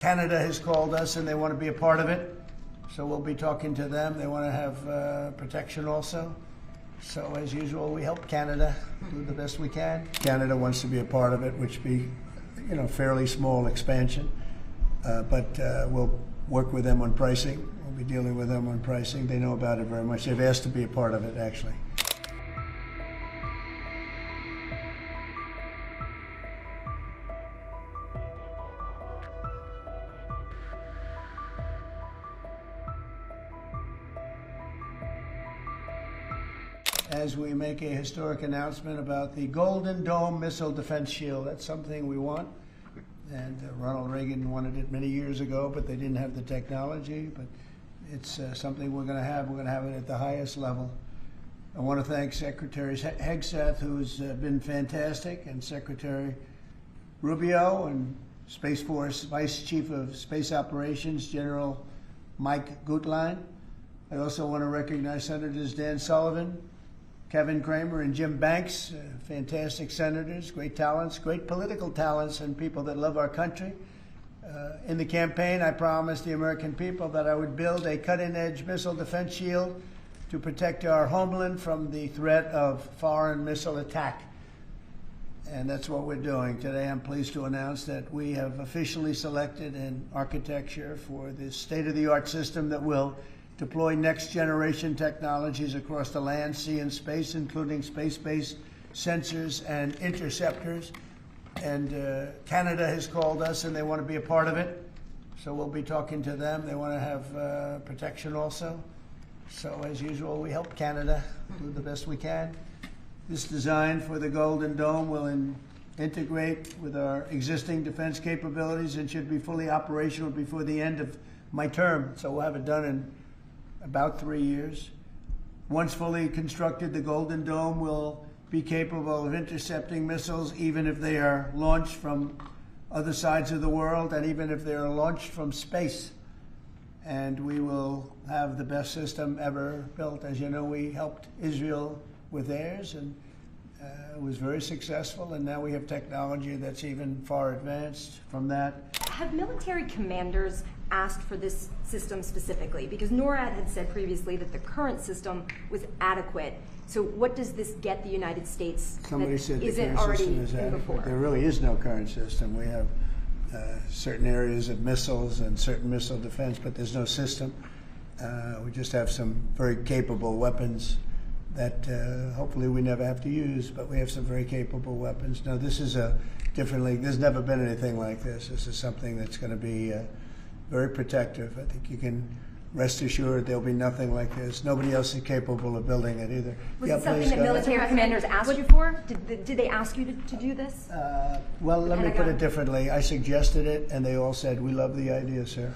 Canada has called us and they want to be a part of it. So we'll be talking to them. They want to have protection also. So as usual, we help Canada do the best we can. Canada wants to be a part of it, which be, fairly small expansion. But we'll work with them on pricing. We'll be dealing with them on pricing. They know about it very much. They've asked to be a part of it, actually. As we make a historic announcement about the Golden Dome Missile Defense Shield. That's something we want. And Ronald Reagan wanted it many years ago, but they didn't have the technology. But it's something we're going to have. We're going to have it at the highest level. I want to thank Secretary Hegseth, who's been fantastic, and Secretary Rubio, and Space Force Vice Chief of Space Operations, General Mike Gutlein. I also want to recognize Senators Dan Sullivan, Kevin Cramer, and Jim Banks, fantastic senators, great talents, great political talents, and people that love our country. In the campaign, I promised the American people that I would build a cutting-edge missile defense shield to protect our homeland from the threat of foreign missile attack. And that's what we're doing. Today, I'm pleased to announce that we have officially selected an architecture for this state-of-the-art system that will deploy next-generation technologies across the land, sea, and space, including space-based sensors and interceptors. And Canada has called us, and they want to be a part of it. So we'll be talking to them. They want to have protection also. So as usual, we help Canada do the best we can. This design for the Golden Dome will integrate with our existing defense capabilities and should be fully operational before the end of my term. So we'll have it done in about 3 years. Once fully constructed, the Golden Dome will be capable of intercepting missiles even if they are launched from other sides of the world and even if they are launched from space. And we will have the best system ever built. As you know, we helped Israel with theirs, and it was very successful, and now we have technology that's even far advanced from that. Have military commanders asked for this system specifically? Because NORAD had said previously that the current system was adequate. So what does this get the United States Somebody that said the isn't current already system is in adequate. before? There really is no current system. We have certain areas of missiles and certain missile defense, but there's no system. We just have some very capable weapons that hopefully we never have to use, but we have some very capable weapons. No, this is a different league. There's never been anything like this. This is something that's going to be very protective. I think you can rest assured there'll be nothing like this. Nobody else is capable of building it either. Was it something that military commanders asked you for? Did they ask you to do this? Well, let me put it differently. I suggested it, and they all said, "We love the idea, sir."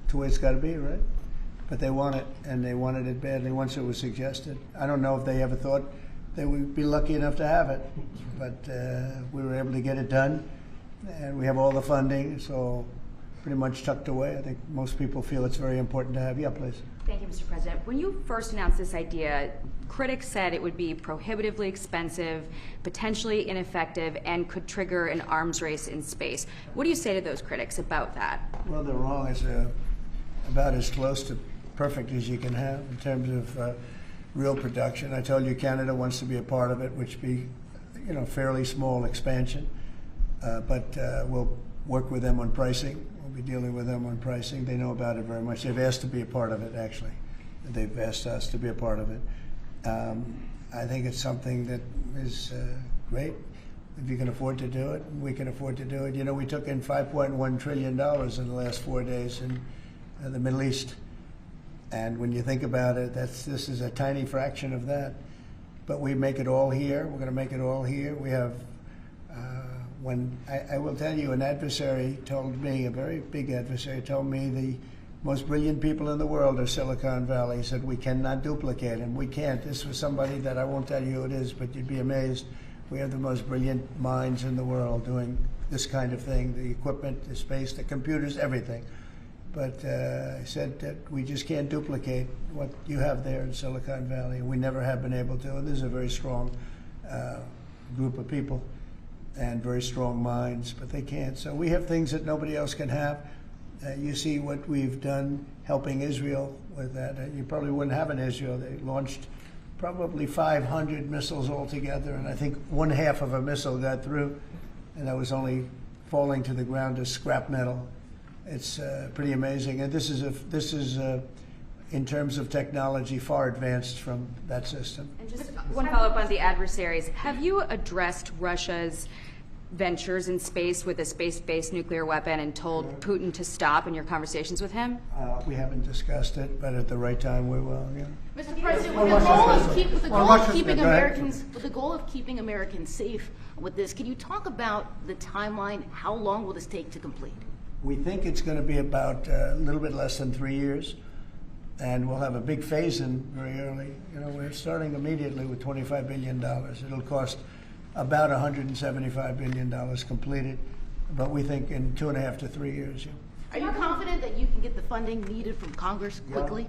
It's the way it's got to be, right? But they want it, and they wanted it badly once it was suggested. I don't know if they ever thought they would be lucky enough to have it, but we were able to get it done, and we have all the funding, so pretty much tucked away. I think most people feel it's very important to have. Yeah, please. Thank you, Mr. President. When you first announced this idea, critics said it would be prohibitively expensive, potentially ineffective, and could trigger an arms race in space. What do you say to those critics about that? Well, they're wrong. It's about as close to perfect as you can have in terms of real production. I told you Canada wants to be a part of it, which be, fairly small expansion. But we'll work with them on pricing. We'll be dealing with them on pricing. They know about it very much. They've asked to be a part of it, actually. They've asked us to be a part of it. I think it's something that is great. If you can afford to do it, we can afford to do it. We took in $5.1 trillion in the last 4 days in the Middle East. And when you think about it, this is a tiny fraction of that. But we make it all here. We're going to make it all here. We have, I will tell you, an adversary told me, a very big adversary told me the most brilliant people in the world are Silicon Valley. He said, we cannot duplicate him. We can't. This was somebody that I won't tell you who it is, but you'd be amazed. We have the most brilliant minds in the world doing this kind of thing, the equipment, the space, the computers, everything. But I said that we just can't duplicate what you have there in Silicon Valley. We never have been able to, and this is a very strong group of people. and very strong minds, but they can't. So we have things that nobody else can have. You see what we've done helping Israel with that. You probably wouldn't have in Israel. They launched probably 500 missiles altogether, and I think 1/2 of a missile got through, and that was only falling to the ground as scrap metal. It's pretty amazing, and this is in terms of technology, far advanced from that system. And just one follow-up on the adversaries. Have you addressed Russia's ventures in space with a space-based nuclear weapon and told Putin to stop in your conversations with him? We haven't discussed it, but at the right time we will. Yeah. Mr. President, with the goal of keeping Americans safe with this, can you talk about the timeline? How long will this take to complete? We think it's going to be about a little bit less than 3 years, and we'll have a big phase-in very early. You know, we're starting immediately with $25 billion. It'll cost about $175 billion completed, but we think in 2.5 to 3 years. Yeah. Are you confident that you can get the funding needed from Congress quickly? Yeah.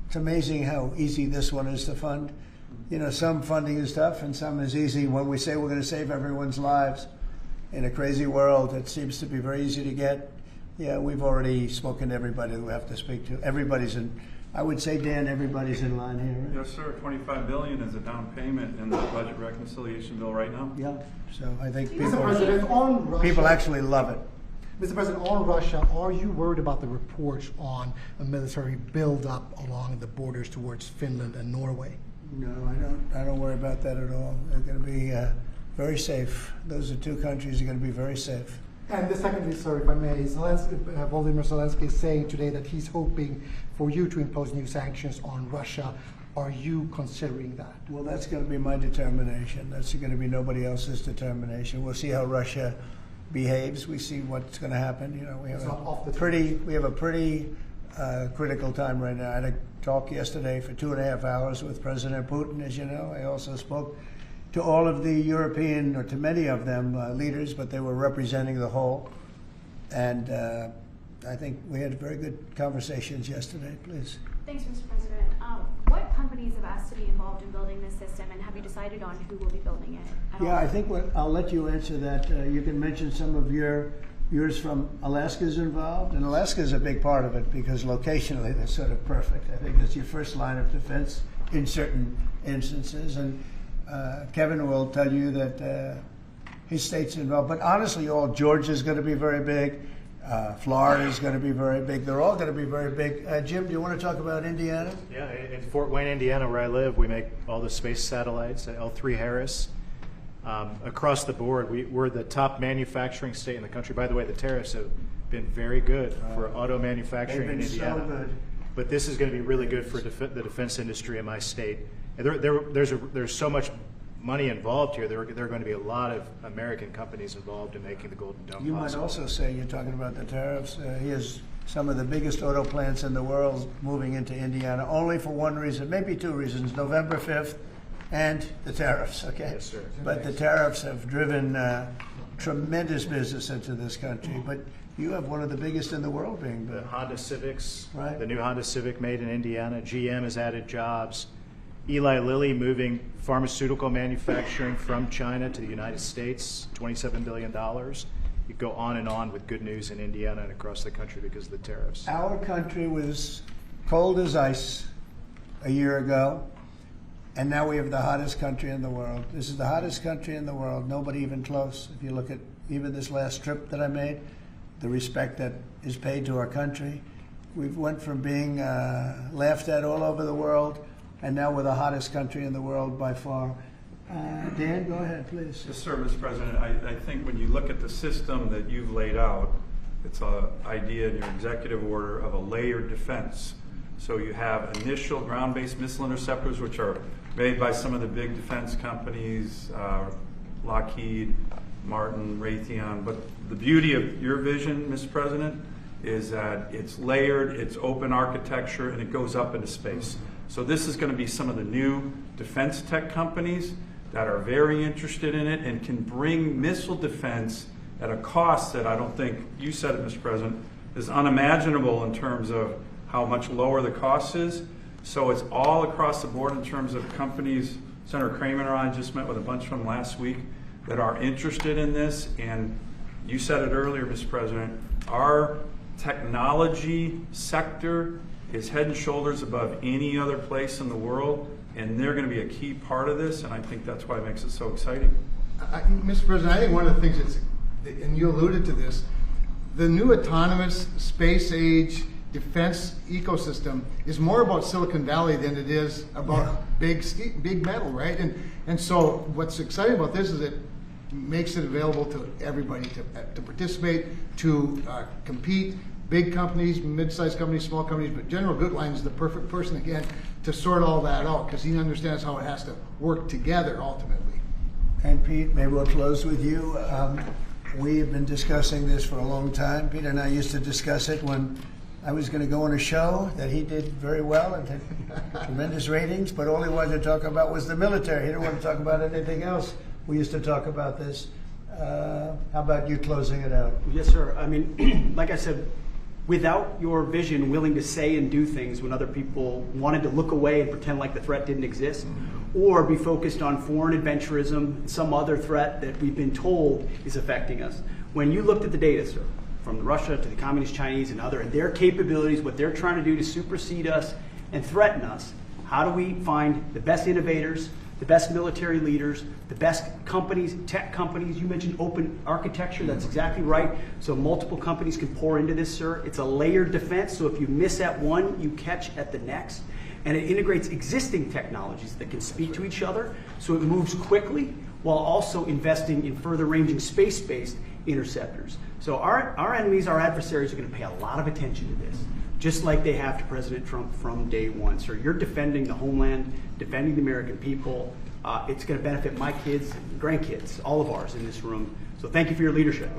It's amazing how easy this one is to fund. You know, some funding is tough and some is easy. When we say we're going to save everyone's lives in a crazy world, it seems to be very easy to get. Yeah, we've already spoken to everybody we have to speak to. Everybody's in, I would say, Dan, everybody's in line here, right? Yes, sir. $25 billion is a down payment in the budget reconciliation bill right now. Yeah, so I think Mr. President, on Russia, people actually love it. Mr. President, on Russia, are you worried about the reports on a military buildup along the borders towards Finland and Norway? No, I don't worry about that at all. They're going to be very safe. Those are two countries that are going to be very safe. And the secondly, sir, if I may, Volodymyr Zelensky is saying today that he's hoping for you to impose new sanctions on Russia. Are you considering that? Well, that's going to be my determination. That's going to be nobody else's determination. We'll see how Russia behaves. We see what's going to happen. You know, we have a pretty critical time right now. I had a talk yesterday for 2.5 hours with President Putin, as you know. I also spoke to all of the European, or to many of them, leaders, but they were representing the whole. And I think we had very good conversations yesterday. Please. Thanks, Mr. President. What companies have asked to be involved in building this system, and have you decided on who will be building it? Yeah, I think I'll let you answer that. You can mention some of yours from Alaska's involved, and Alaska's a big part of it because locationally they're sort of perfect. I think it's your first line of defense in certain instances, and Kevin will tell you that his state's involved. But honestly, Georgia's going to be very big. Florida's going to be very big. They're all going to be very big. Jim, do you want to talk about Indiana? Yeah, in Fort Wayne, Indiana, where I live, we make all the space satellites at L3 Harris. Across the board, we're the top manufacturing state in the country. By the way, the tariffs have been very good for auto manufacturing in Indiana. So good. But this is going to be really good for the defense industry in my state. And there's so much money involved here. There are going to be a lot of American companies involved in making the Golden Dome You possible. might also say, you're talking about the tariffs, he has some of the biggest auto plants in the world moving into Indiana, only for one reason, maybe two reasons, November 5th and the tariffs, okay? Yes, sir. But the tariffs have driven tremendous business into this country. But you have one of the biggest in the world being The built. Honda Civics, Right. the new Honda Civic made in Indiana. GM has added jobs. Eli Lilly moving pharmaceutical manufacturing from China to the United States, $27 billion. You go on and on with good news in Indiana and across the country because of the tariffs. Our country was cold as ice a year ago, and now we have the hottest country in the world. This is the hottest country in the world, nobody even close. If you look at even this last trip that I made, the respect that is paid to our country. We've went from being laughed at all over the world, and now we're the hottest country in the world by far. Dan, go ahead, please. Yes, sir, Mr. President. I think when you look at the system that you've laid out, it's an idea in your executive order of a layered defense. So you have initial ground-based missile interceptors, which are made by some of the big defense companies, Lockheed, Martin, Raytheon. But the beauty of your vision, Mr. President, is that it's layered, it's open architecture, and it goes up into space. So this is going to be some of the new defense tech companies that are very interested in it and can bring missile defense at a cost that I don't think, you said it, Mr. President, is unimaginable in terms of how much lower the cost is. So it's all across the board in terms of companies. Senator Kramer and I just met with a bunch of them last week that are interested in this. And you said it earlier, Mr. President, our technology sector is head and shoulders above any other place in the world, and they're going to be a key part of this, and I think that's why it makes it so exciting. Mr. President, I think one of the things that's, and you alluded to this, the new autonomous space age defense ecosystem is more about Silicon Valley than it is about big metal, right? And so what's exciting about this is it makes it available to everybody to participate, to compete. Big companies, mid-sized companies, small companies, but General Gutlein is the perfect person, again, to sort all that out, because he understands how it has to work together ultimately. And Pete, maybe we'll close with you. We have been discussing this for a long time. Peter and I used to discuss it when I was going to go on a show that he did very well and had tremendous ratings, but all he wanted to talk about was the military. He didn't want to talk about anything else. We used to talk about this. How about you closing it out? Yes, sir. I mean, like I said, without your vision, willing to say and do things when other people wanted to look away and pretend like the threat didn't exist, or be focused on foreign adventurism and some other threat that we've been told is affecting us. When you looked at the data, sir, from Russia to the Communist Chinese and their capabilities, what they're trying to do to supersede us and threaten us, how do we find the best innovators, the best military leaders, the best companies, tech companies? You mentioned open architecture, that's exactly right. So multiple companies can pour into this, sir. It's a layered defense, so if you miss at one, you catch at the next. And it integrates existing technologies that can speak to each other, so it moves quickly while also investing in further ranging space-based interceptors. So our enemies, our adversaries, are going to pay a lot of attention to this, just like they have to President Trump from day one. So you're defending the homeland, defending the American people. It's going to benefit my kids, grandkids, all of ours in this room. So thank you for your leadership.